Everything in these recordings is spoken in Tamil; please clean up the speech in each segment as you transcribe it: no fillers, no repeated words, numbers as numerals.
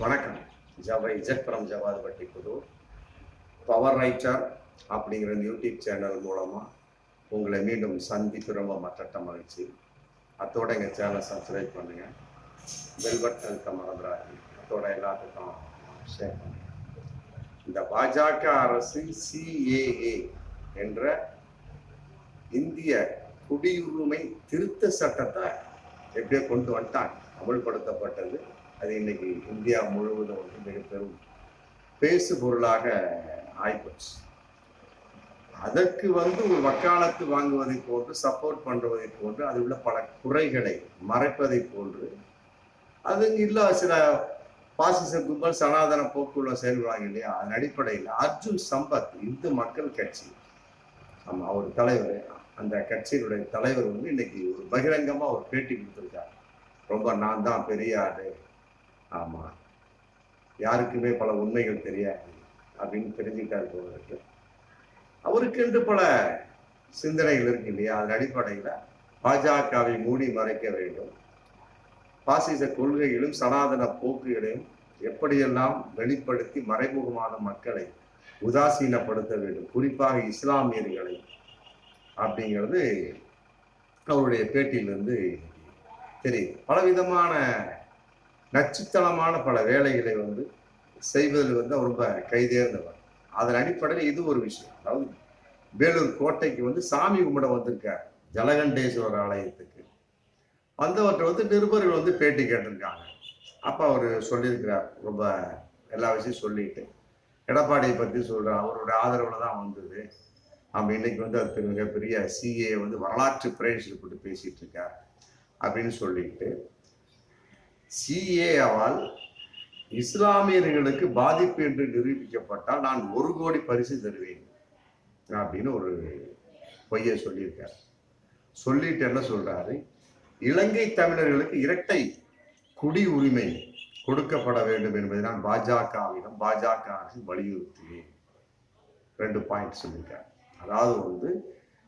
வணக்கம். Z from Javadhupatti Pudur. Power writer அப்படிங்கிற யூடியூப் சேனல் மூலமாக உங்களை மீண்டும் சந்தித்து ரொம்ப மற்ற மகிழ்ச்சி. அத்தோட எங்கள் சேனலை சப்ஸ்கிரைப் பண்ணுங்கள், பெல் பட்டன் அழுத்த மறந்துடாது. அத்தோட எல்லாத்துக்கும் ஷேர் பண்ணுங்கள். இந்த பாஜக அரசு சிஏஏ என்ற இந்திய குடியுரிமை திருத்த சட்டத்தை எப்படியோ கொண்டு வந்துட்டாங்க, அமல்படுத்தப்பட்டது. அது இன்னைக்கு இந்தியா முழுவதும் வந்து மிகப்பெரும் பேசு பொருளாக ஆயிப்போச்சு. அதற்கு வந்து ஒரு வக்காலத்து வாங்குவதை போன்று, சப்போர்ட் பண்றதை போன்று, அதில் உள்ள பல குறைகளை மறைப்பதை போன்று, அது இல்ல சில பாசிச கும்பல் சனாதன போக்குள்ள செயல்படுறாங்க இல்லையா. அதன் அடிப்படையில் அர்ஜுன் சம்பத் இந்து மக்கள் கட்சி, ஆமா அவர் தலைவர், அந்த கட்சியினுடைய தலைவர் வந்து இன்னைக்கு ஒரு பகிரங்கமா ஒரு பேட்டி கொடுத்திருக்காரு. ரொம்ப நான் தான் பெரிய ஆடு, ஆமா யாருக்குமே பல உண்மைகள் தெரியாது அப்படின்னு தெரிஞ்சுக்கிட்டாரு போவதற்கு. அவருக்கு என்று பல சிந்தனைகள் இருக்கு இல்லையா. அதன் அடிப்படையில் பாஜகவை மூடி மறைக்க வேண்டும், பாசிச கொள்கைகளும் சனாதன போக்குகளையும் எப்படியெல்லாம் வெளிப்படுத்தி மறைமுகமான மக்களை உதாசீனப்படுத்த வேண்டும், குறிப்பாக இஸ்லாமியர்களை அப்படிங்கிறது அவருடைய பேட்டியிலிருந்து தெரியுது. பலவிதமான நச்சுத்தனமான பல வேலைகளை வந்து செய்வதில் வந்து ரொம்ப கைதேர்ந்தவர். அதன் அடிப்படையில் இது ஒரு விஷயம். அதாவது வேலூர் கோட்டைக்கு வந்து சாமி கும்பிட வந்திருக்கார், ஜலகண்டேஸ்வரர் ஆலயத்துக்கு வந்தவற்றை வந்து நிருபர்கள் வந்து பேட்டி கேட்டிருக்காங்க. அப்போ அவர் சொல்லியிருக்கிறார், ரொம்ப எல்லா விஷயம் சொல்லிட்டு எடப்பாடியை பற்றி சொல்கிறார். அவருடைய ஆதரவில் தான் வந்தது. நம்ம இன்னைக்கு வந்து அது மிகப்பெரிய சிஏ வந்து வரலாற்று பிரேசில் போட்டு பேசிட்டு இருக்கார் அப்படின்னு சொல்லிட்டு, சிஏவால் இஸ்லாமியர்களுக்கு பாதிப்பு என்று நிரூபிக்கப்பட்டால் நான் 1 கோடி பரிசு தருவேன் அப்படின்னு ஒரு பொய்யை சொல்லியிருக்கார். சொல்லிட்டு என்ன சொல்றாரு, இலங்கை தமிழர்களுக்கு இரட்டை குடி உரிமை கொடுக்கப்பட வேண்டும் என்பதை நான் பாஜகவிடம் பாஜக அரசு வலியுறுத்துவேன். 2 பாயிண்ட் சொல்லியிருக்கார். அதாவது வந்து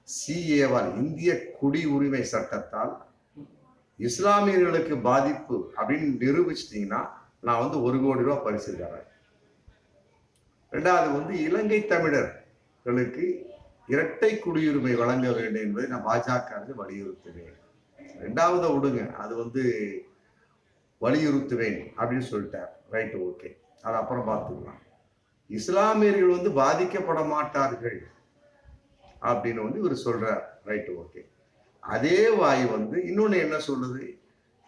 சிஏவால், இந்திய குடி உரிமை சட்டத்தால் இஸ்லாமியர்களுக்கு பாதிப்பு அப்படின்னு நிரூபிச்சிட்டீங்கன்னா நான் வந்து 1 கோடி ரூபாய் பரிசு தரேன். 2வது வந்து இலங்கை தமிழர்களுக்கு இரட்டை குடியுரிமை வழங்க வேண்டும் என்பதை நான் பாஜக அரசு வலியுறுத்துவேன். 2வது விடுங்க, அது வந்து வலியுறுத்துவேன் அப்படின்னு சொல்லிட்டார். ரைட்டு, ஓகே, அது அப்புறம் பார்த்துக்கலாம். இஸ்லாமியர்கள் வந்து பாதிக்கப்பட மாட்டார்கள் அப்படின்னு வந்து இவர் சொல்றார். Right, okay. அதே வாய் வந்து இன்னொன்னு என்ன சொல்லுது,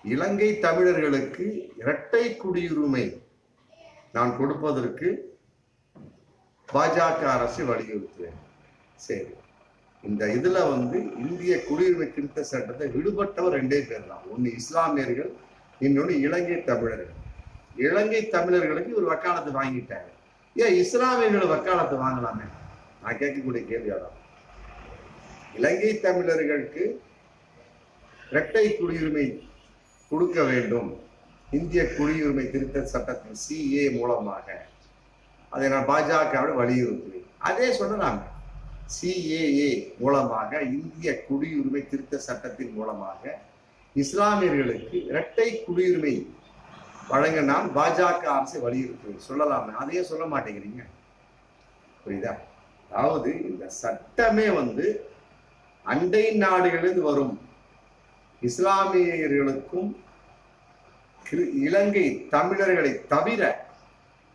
இலங்கை தமிழர்களுக்கு இரட்டை குடியுரிமை நான் கொடுப்பதற்கு பாஜக அரசு வலியுறுத்துவேன். சரி, இந்த இதுல வந்து இந்திய குடியுரிமை திருத்த சட்டத்தை விடுபட்டவர் 2 பேர் தான். ஒன்னு இஸ்லாமியர்கள், இன்னொன்னு இலங்கை தமிழர்கள். இலங்கை தமிழர்களுக்கு ஒரு வக்காலத்து வாங்கிட்டாங்க. ஏன் இஸ்லாமியர்கள் வக்காலத்து வாங்கலாமே? நான் கேட்கக்கூடிய கேள்வி அதான். இலங்கை தமிழர்களுக்கு இரட்டை குடியுரிமை கொடுக்க வேண்டும் இந்திய குடியுரிமை திருத்த சட்டத்தின் சிஏ மூலமாக, அதை நான் பாஜகவோட வலியுறுத்துவேன். அதே சொல்லலாங்க, சிஏஏ மூலமாக, இந்திய குடியுரிமை திருத்த சட்டத்தின் மூலமாக இஸ்லாமியர்களுக்கு இரட்டை குடியுரிமை வழங்க நான் பாஜக அரசை வலியுறுத்துவேன் சொல்லலாமே. அதையே சொல்ல மாட்டேங்கிறீங்க, புரியுதா? அதாவது இந்த சட்டமே வந்து அண்டை நாடுகளிலிருந்து வரும் இஸ்லாமியர்களுக்கும் இலங்கை தமிழர்களை தவிர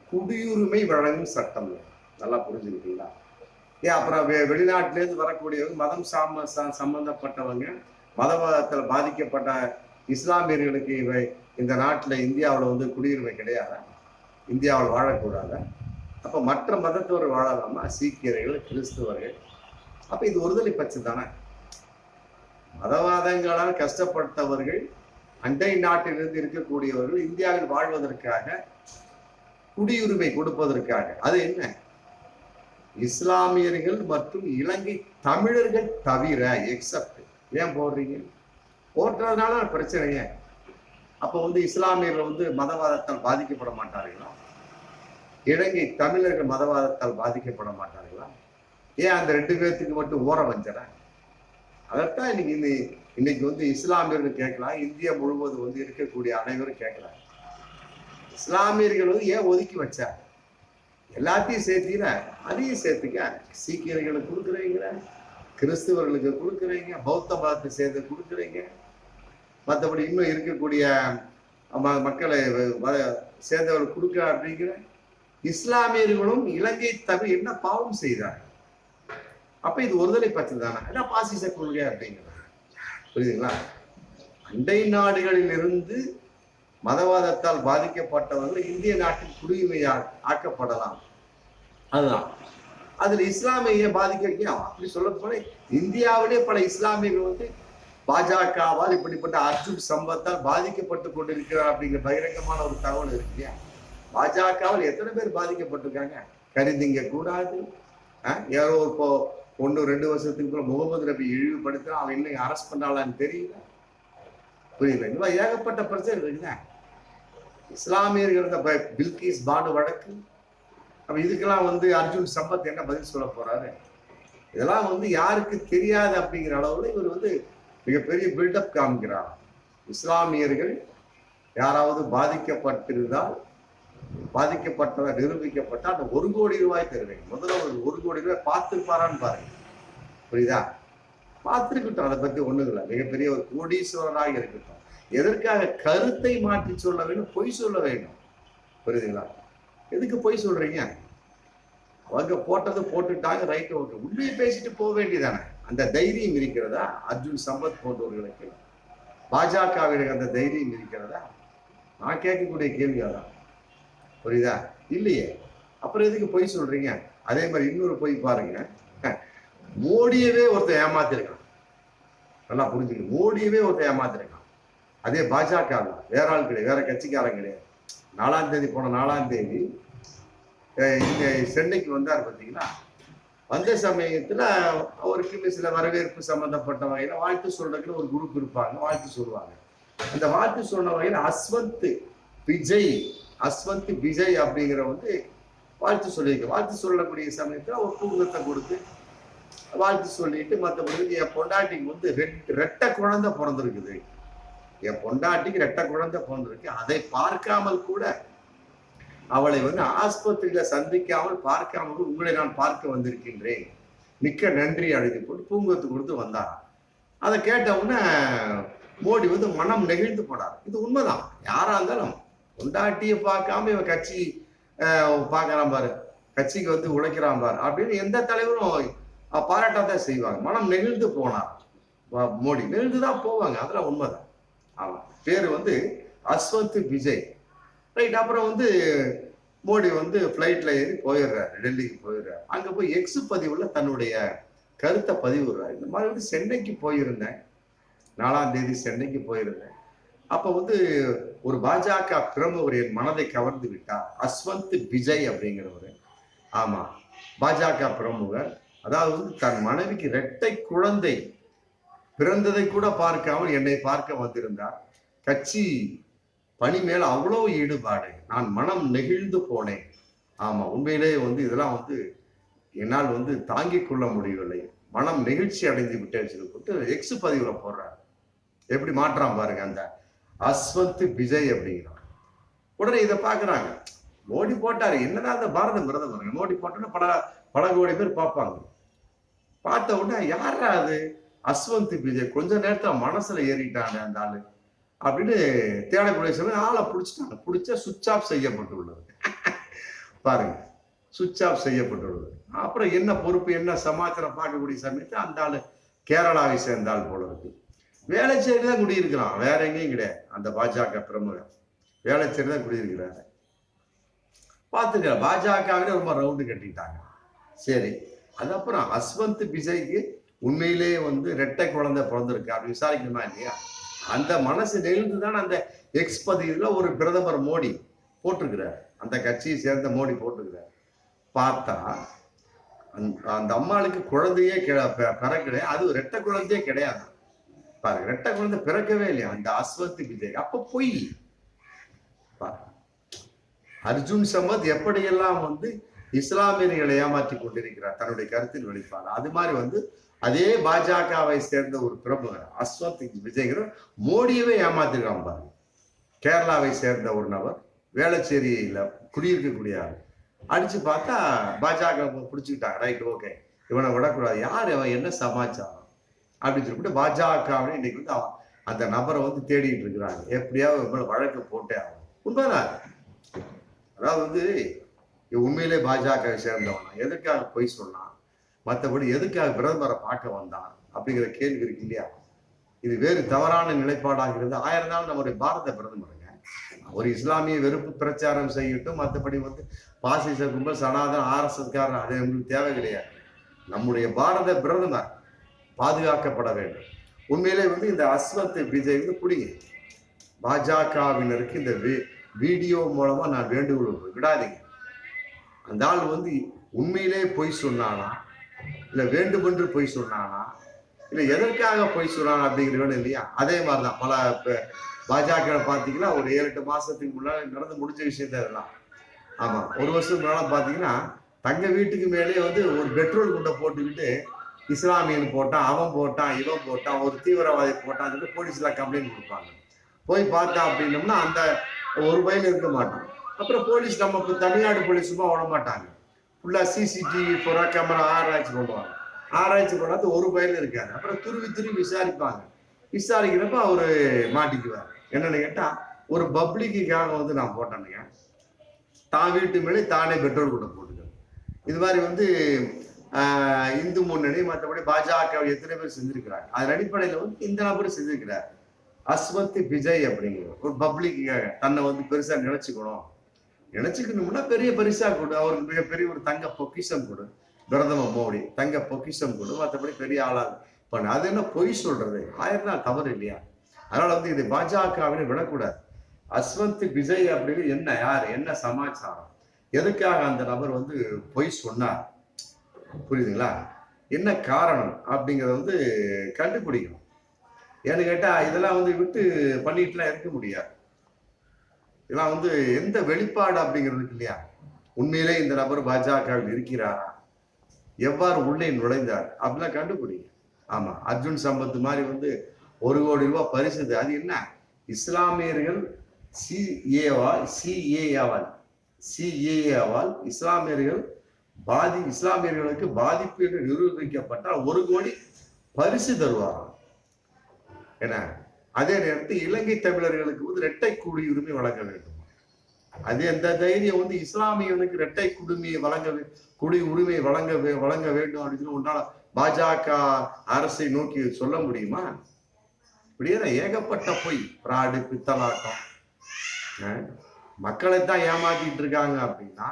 குடியுரிமை வழங்கும் சட்டம். நல்லா புரிஞ்சுக்கிட்டீங்களா? ஏன் அப்புறம் வெளிநாட்டிலேருந்து வரக்கூடியவங்க, மதம் சம்பந்தப்பட்டவங்க, மதவாதத்தில் பாதிக்கப்பட்ட இஸ்லாமியர்களுக்கு இந்த நாட்டில் இந்தியாவில் வந்து குடியுரிமை கிடையாதா? இந்தியாவில் வாழக்கூடாதா? அப்போ மற்ற மதத்தோர் வாழலாமா? சீக்கியர்கள், கிறிஸ்துவர்கள். அப்ப இது ஒருதலை பட்சம் தானே. மதவாதங்களால் கஷ்டப்பட்டவர்கள், அண்டை நாட்டிலிருந்து இருக்கக்கூடியவர்கள் இந்தியாவில் வாழ்வதற்காக, குடியுரிமை கொடுப்பதற்காக, அது என்ன, இஸ்லாமியர்கள் மற்றும் இலங்கை தமிழர்கள் தவிர எக்ஸப்ட். ஏன் போடுறீங்க? போடுறதுனால பிரச்சனையே. அப்ப வந்து இஸ்லாமியர்கள் வந்து மதவாதத்தால் பாதிக்கப்பட மாட்டார்களா? இலங்கை தமிழர்கள் மதவாதத்தால் பாதிக்கப்பட மாட்டார்களா? ஏன் அந்த 2 பேர்த்துக்கு மட்டும் ஓர வஞ்சர? அதைத்தான் இன்னைக்கு வந்து இஸ்லாமியர்கள் கேட்கலாம், இந்தியா முழுவதும் வந்து இருக்கக்கூடிய அனைவரும் கேட்கலாம். இஸ்லாமியர்கள் வந்து ஏன் ஒதுக்கி வச்சா? எல்லாத்தையும் சேர்த்தீங்கன்னா அதையும் சேர்த்துக்க. சீக்கியர்களுக்கு கொடுக்குறீங்க, கிறிஸ்துவர்களுக்கு கொடுக்குறீங்க, பௌத்த மதத்தை சேர்த்து கொடுக்குறீங்க, மற்றபடி இன்னும் இருக்கக்கூடிய மக்களை சேர்ந்தவர்கள் கொடுக்க அப்படிங்கிற. இஸ்லாமியர்களும் இலங்கை தமிழ் என்ன பாவம் செய்தார்? அப்ப இது ஒருதலை பட்சம் தானே, என்ன பாசிச கொள்கை அப்படிங்கிறது, புரியுதுங்களா? அண்டை நாடுகளில் இருந்து மதவாதத்தால் பாதிக்கப்பட்டவர்கள் இந்திய நாட்டில் குடியுரிமையால் ஆக்கப்படலாம். அதுதான். அதுல இஸ்லாமிய பாதிக்க அப்படி சொல்ல போன இந்தியாவிலே பல இஸ்லாமியர்கள் வந்து பாஜகவால் இப்படிப்பட்ட அர்ஜுன் சம்பத்தால் பாதிக்கப்பட்டு கொண்டிருக்கிறார் அப்படிங்கிற பகிரங்கமான ஒரு தகவல் இருக்கு இல்லையா? பாஜகவால் எத்தனை பேர் பாதிக்கப்பட்டிருக்காங்க? கருதிங்க கூடாது. யாரோ இப்போ 1-2 வருஷத்துக்குள்ள முகமது நபி இழிவுபடுத்தினா அவன் இன்னும் அரெஸ்ட் பண்ணாலான்னு தெரியல, புரியல. இந்த மாதிரி ஏகப்பட்ட பிரச்சனை இருக்குங்க. இஸ்லாமியர்கள் இந்த பில்கிஸ் பானு வழக்கு, அப்ப இதுக்கெல்லாம் வந்து அர்ஜுன் சம்பத் என்ன பதில் சொல்ல போறாரு? இதெல்லாம் வந்து யாருக்கு தெரியாது அப்படிங்கிற அளவுல இவர் வந்து மிகப்பெரிய பில்டப் காமிக்கிறார். இஸ்லாமியர்கள் யாராவது பாதிக்கப்பட்டிருந்தால், பாதிக்கப்பட்டதை நிரூபிக்கப்பட்டா அந்த 1 கோடி ரூபாய் தருவேன். முதல்ல ஒரு 1 கோடி ரூபாய் பார்த்துருப்பாரான்னு பாருங்க, புரியுதா? பார்த்துருக்கட்டும், அதை பத்தி ஒண்ணும் இல்லை. மிகப்பெரிய ஒரு கோடீஸ்வரராக இருக்கட்டும். எதற்காக? கருத்தை மாற்றி சொல்ல வேண்டும், பொய் சொல்ல வேண்டும், புரியுதுங்களா? எதுக்கு பொய் சொல்றீங்க? அவங்க போட்டது போட்டுட்டாங்க, ரைட், ஓகே. உண்மையை பேசிட்டு போக வேண்டியதானே. அந்த தைரியம் இருக்கிறதா அர்ஜுன் சம்பத் போன்றவர்களுக்கு? பாஜகவிற்கு அந்த தைரியம் இருக்கிறதா? நான் கேட்கக்கூடிய கேள்வி அதான், புரியுதா? இல்லையே. அப்புறம் எதுக்கு பொய் சொல்றீங்க? அதே மாதிரி இன்னொரு பொய் பாருங்க. மோடியவே ஒருத்தர் ஏமாத்திருக்கான், நல்லா புரிஞ்சுக்க. மோடியவே ஒருத்தர் ஏமாத்திருக்கான். அதே பாஜக வேற ஆள் கிடையாது, வேற கட்சிக்காரங்க கிடையாது. 4ஆம் தேதி போன 4ஆம் தேதி இங்க சென்னைக்கு வந்தார் பார்த்தீங்களா? வந்த சமயத்துல அவருக்கு சில வரவேற்பு சம்பந்தப்பட்ட வகையில வாழ்த்து சொல்றதுக்கு ஒரு குரூப் இருப்பாங்க, வாழ்த்து சொல்லுவாங்க. அந்த வாழ்த்து சொன்ன வகையில அஸ்வந்த் விஜய் அப்படிங்கிற வந்து வாழ்த்து சொல்லியிருக்க. வாழ்த்து சொல்லக்கூடிய சமயத்துல ஒரு தூங்கத்தை கொடுத்து வாழ்த்து சொல்லிட்டு, மற்றபடி என் பொண்டாட்டிக்கு வந்து 2 குழந்தை பிறந்திருக்குது, என் பொண்டாட்டிக்கு 2 குழந்தை பிறந்திருக்கு, அதை பார்க்காமல் கூட, அவளை வந்து ஆஸ்பத்திரியில சந்திக்காமல் பார்க்காமல் உங்களை நான் பார்க்க வந்திருக்கின்றேன், மிக்க நன்றி அழுதி போட்டு பூங்கத்து கொடுத்து வந்தார். அதை கேட்ட உடனே மோடி வந்து மனம் நெகிழ்ந்து போனார். இது உண்மைதான். யாரா இருந்தாலும் பொண்டாட்டியை பார்க்காம இவன் கட்சி பார்க்கறான் பாரு, கட்சிக்கு வந்து உழைக்கிறான் பாரு அப்படின்னு எந்த தலைவரும் பாராட்டாதான் செய்வாங்க. மனம் நெகிழ்ந்து போனார் மோடி. நெகிழ்ந்துதான் போவாங்க, அதெல்லாம் உண்மைதான். ஆமா, பேரு வந்து அஸ்வந்த் விஜய், ரைட். அப்புறம் வந்து மோடி வந்து ஃப்ளைட்ல ஏறி போயிடுறாரு, டெல்லிக்கு போயிடுறாரு. அங்க போய் எக்ஸ் பதிவுல தன்னுடைய கருத்தை பதிவுறாரு. இந்த மாதிரி வந்து சென்னைக்கு போயிருந்தேன், 4ஆம் தேதி சென்னைக்கு போயிருந்தேன். அப்ப வந்து ஒரு பாஜக பிரமுகர் என் மனதை கவர்ந்து விட்டார், அஸ்வந்த் விஜய் அப்படிங்கிறவரு. ஆமா, பாஜக பிரமுகர். அதாவது தன் மனைவிக்கு 2 குழந்தை பிறந்ததை கூட பார்க்காமல் என்னை பார்க்க வந்திருந்தார். கட்சி பணி மேல அவ்வளவு ஈடுபாடு, நான் மனம் நெகிழ்ந்து போனேன். ஆமா, உண்மையிலேயே வந்து இதெல்லாம் வந்து என்னால் வந்து தாங்கிக் கொள்ள முடியவில்லை, மனம் நெகிழ்ச்சி அடைந்து விட்டேன்னு போட்டு எக்ஸ் பதிவுல போடுறாரு. எப்படி மாற்றான் பாருங்க அந்த அஸ்வந்த் விஜய் அப்படிங்கிறான். உடனே இதை பாக்குறாங்க, மோடி போட்டாரு, என்னதான் அந்த பாரத பிரதமர் மோடி போட்டோன்னா பல கோடி பேர் பார்ப்பாங்க. பார்த்த உடனே யாரா அது அஸ்வந்த் விஜய், கொஞ்ச நேரத்துல மனசுல ஏறிட்டாங்க அந்த ஆளு அப்படின்னு தேடக்கூடிய சமயம் ஆளை பிடிச்சிட்டாங்க. பிடிச்சா சுவிட்ச் ஆஃப் செய்யப்பட்டுள்ளது. பாருங்க, சுவிட்ச் ஆஃப் செய்யப்பட்டுள்ளது. அப்புறம் என்ன பொறுப்பு என்ன சமாச்சாரம் பார்க்கக்கூடிய சமயத்தை அந்த ஆளு கேரளாவை சேர்ந்த ஆள் போல இருக்கு. வேலைச்சேரி தான் குடியிருக்கிறான், வேற எங்கேயும் கிடையாது. அந்த பாஜக பிரமுகர் வேலைச்சேரி தான் குடியிருக்கிறாரு. பார்த்துக்க, பாஜகவிலே ரொம்ப ரவுண்டு கட்டிட்டாங்க. சரி, அதுக்கப்புறம் அஸ்வந்த் விஜய்க்கு உண்மையிலேயே வந்து 2 குழந்தை பிறந்திருக்கு அப்படி விசாரிக்கணுமா இல்லையா? அந்த மனசு நெகிழ்ந்துதான் அந்த எக்ஸ் பதிவுல ஒரு பிரதமர் மோடி போட்டிருக்கிறார், அந்த கட்சியை சேர்ந்த மோடி போட்டிருக்கிறார். பார்த்தா அந்த அம்மாளுக்கு குழந்தையே பிறக்கல, அது 2 குழந்தையே கிடையாது. பாருங்க, 2 குழந்தை பிறக்கவே இல்லையா அந்த அஸ்வந்த் விஜய். அப்ப பொய். அர்ஜுன் சம்பத் எப்படியெல்லாம் வந்து இஸ்லாமியர்களை ஏமாற்றி கொண்டிருக்கிறார் தன்னுடைய கருத்தில் வெளிப்பாடு. அது மாதிரி வந்து அதே பாஜகவை சேர்ந்த ஒரு பிரமுகர் அஸ்வந்த் விஜய்ங்கிற மோடியவே ஏமாத்திருக்கான் பாருங்க. கேரளாவை சேர்ந்த ஒரு நபர் வேளச்சேரியில குடியிருக்கக்கூடிய ஆள். அடிச்சு பார்த்தா பாஜக பிடிச்சிக்கிட்டாங்க. ரைட், ஓகே, இவனை விடக்கூடாது. யார் அவன், என்ன சமாச்சாரம் அப்படின்னு சொல்லிட்டு பாஜகவுன்னு இன்னைக்கு வந்து அந்த நபரை வந்து தேடிட்டு இருக்கிறாங்க. எப்படியாவது வழக்கு போட்டே ஆகும். உண்மைதான். அதாவது வந்து உண்மையிலே பாஜகவை சேர்ந்தவனா, எதுக்காக பொய் சொன்னான், மற்றபடி எதுக்காக பிரதமரை பார்க்க வந்தான் அப்படிங்கிற கேள்வி இருக்கு இல்லையா? இது வேறு தவறான நிலைப்பாடாகிறது. 1000 நாள் நம்முடைய பாரத பிரதமருங்க ஒரு இஸ்லாமிய வெறுப்பு பிரச்சாரம் செய்யட்டும், மற்றபடி வந்து பாசிச கும்பல் சனாதன RSS காரன், அது எங்களுக்கு தேவை கிடையாது. நம்முடைய பாரத பிரதமர் பாதுகாக்கப்பட வேண்டும். உண்மையிலே வந்து இந்த அஸ்வத் விஜய் வந்து பிடிங்க. பாஜகவினருக்கு இந்த வீடியோ மூலமா நான் வேண்டுகோள் விடாதீங்க. அந்த ஆள் வந்து உண்மையிலே பொய் சொன்னானா, இல்ல வேண்டுமென்று பொய் சொன்னானா, இல்ல எதற்காக பொய் சொன்னானா அப்படிங்கிறது இல்லையா? அதே மாதிரிதான் பல பாஜக பாத்தீங்கன்னா ஒரு 7-8 மாசத்துக்கு முன்னாடி நடந்து முடிஞ்ச விஷயத்த இதெல்லாம். ஆமா, ஒரு வருஷத்துக்கு முன்னால பாத்தீங்கன்னா தங்க வீட்டுக்கு மேலே வந்து ஒரு பெட்ரோல் குண்டை போட்டுக்கிட்டு இஸ்லாமியன் போட்டான், அவன் போட்டான், இவன் போட்டான், ஒரு தீவிரவாதி போட்டான்னு சொல்லிட்டு போலீஸ்ல கம்ப்ளைண்ட் கொடுப்பாங்க. போய் பார்த்தா அப்படின்னோம்னா அந்த ஒரு பையில இருக்க மாட்டான். அப்புறம் போலீஸ், நம்ம தமிழ்நாடு போலீஸ் சும்மா விட மாட்டாங்க. ஃபுல்லா CCTV புறா கேமரா ஆராய்ச்சி பண்ணுவாங்க. ஆராய்ச்சி பண்ணாது ஒரு பையில இருக்காது. அப்புறம் துருவி விசாரிப்பாங்க. விசாரிக்கிறப்ப அவரு மாட்டிக்குவார். என்னன்னு கேட்டா, ஒரு பப்ளிக்காக வந்து நான் போட்டேனுங்க, தான் வீட்டு மேலே தானே பெட்ரோல் கூட போட்டுக்கணும். இது மாதிரி வந்து இந்து முன்னணி மற்றபடி பாஜக எத்தனை பேர் செஞ்சிருக்கிறாங்க. அதன் அடிப்படையில வந்து இந்த நபர் செஞ்சிருக்கிறார். அஸ்வத் விஜய் அப்படிங்கிற ஒரு பப்ளிக்காக தன்னை வந்து பெருசா நினைச்சுக்கணும்னா பெரிய பரிசா கொடு, அவருக்கு மிகப்பெரிய ஒரு தங்க பொக்கிஷம் கொடு, பிரதமர் மோடி தங்க பொக்கிஷம் கொடு, மற்றபடி பெரிய ஆளா பண்ணு. அது என்ன பொய் சொல்றது? 1000 நாள் தவறு இல்லையா? அதனால வந்து இது பாஜகவின்னு விடக்கூடாது. அஸ்வத் விஜய் அப்படிங்கிறது என்ன, யார், என்ன சமாச்சாரம், எதுக்காக அந்த நபர் வந்து பொய் சொன்னார், புரியுதுங்களா? என்ன காரணம் அப்படிங்கிறத வந்து கண்டுபிடிக்கணும். ஏன்னு கேட்டா இதெல்லாம் வந்து விட்டு பண்ணிட்டுலாம் இருக்க முடியாது. இதெல்லாம் வந்து எந்த வெளிப்பாடு அப்படிங்கிறதுக்கு இல்லையா? உண்மையிலே இந்த நபர் பாஜகவில் இருக்கிறாரா, எவ்வாறு உள்ளே நுழைந்தார் அப்படிலாம் கண்டுபிடிங்க. ஆமா, அர்ஜுன் சம்பத் மாதிரி வந்து 1 கோடி ரூபாய் பரிசு. அது என்ன, இஸ்லாமியர்கள் CAAவால் இஸ்லாமியர்களுக்கு பாதிப்பு என்று நிரூபிக்கப்பட்டால் 1 கோடி பரிசு தருவாராம். என்ன, அதே நேரத்தில் இலங்கை தமிழர்களுக்கு வந்து இரட்டை குடியுரிமை வழங்க வேண்டும். அது அந்த தைரியம் வந்து இஸ்லாமியனுக்கு இரட்டை குடியுரிமை வழங்க வேண்டும் அப்படின்னு உன்னால பாஜக அரசை நோக்கி சொல்ல முடியுமா? இப்படியே ஏகப்பட்ட பொய், பிராடு, பித்தலாட்டம், மக்களைத்தான் ஏமாத்திட்டு இருக்காங்க. அப்படின்னா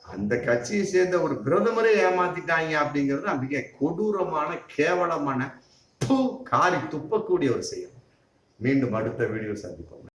அந்த கட்சியை சேர்ந்த ஒரு பிரதமரே ஏமாத்திட்டாங்க அப்படிங்கிறது மிக கொடூரமான, கேவலமான, காரி துப்பக்கூடிய ஒரு செயல். மீண்டும் அடுத்த வீடியோ சந்திப்போம்.